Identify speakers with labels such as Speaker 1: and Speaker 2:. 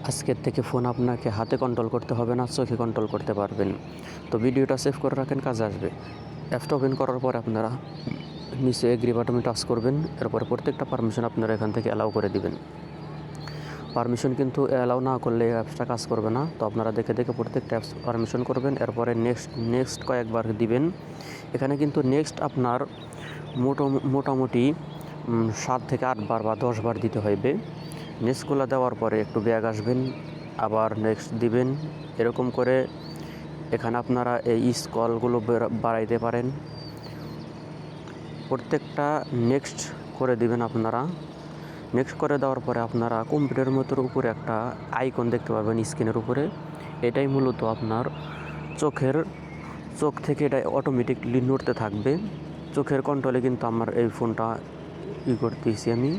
Speaker 1: আজকের থেকে ফোন আপনাকে হাতে কন্ট্রোল করতে হবে না, চোখে কন্ট্রোল করতে পারবেন। তো ভিডিওটা সেভ করে রাখেন, কাজে আসবে। অ্যাপটা ওপেন করার পর আপনারা নিচে এগ্রি বাটনে টাচ করবেন। এরপরে প্রত্যেকটা পারমিশন আপনারা এখান থেকে অ্যালাউ করে দিবেন। পারমিশন কিন্তু অ্যালাউ না করলে অ্যাপসটা কাজ করবে না। তো আপনারা দেখে দেখে প্রত্যেকটা অ্যাপস পারমিশন করবেন। এরপরে নেক্সট কয়েকবার দিবেন। এখানে কিন্তু নেক্সট আপনার মোটামুটি 7 থেকে 8 বার বা 10 বার দিতে হইবে। নেক্সটগুলো দেওয়ার পরে একটু ব্যাক আসবেন, আবার নেক্সট দিবেন। এরকম করে এখানে আপনারা এই স্কলগুলো বাড়াইতে পারেন। প্রত্যেকটা নেক্সট করে দিবেন আপনারা। নেক্সট করে দেওয়ার পরে আপনারা কম্পিউটারের মতোর উপরে একটা আইকন দেখতে পাবেন স্ক্রিনের উপরে। এটাই মূলত আপনার চোখ থেকে এটা অটোমেটিকলি নড়তে থাকবে। চোখের কন্ট্রোলে কিন্তু আমার এই ফোনটা করতেছি আমি।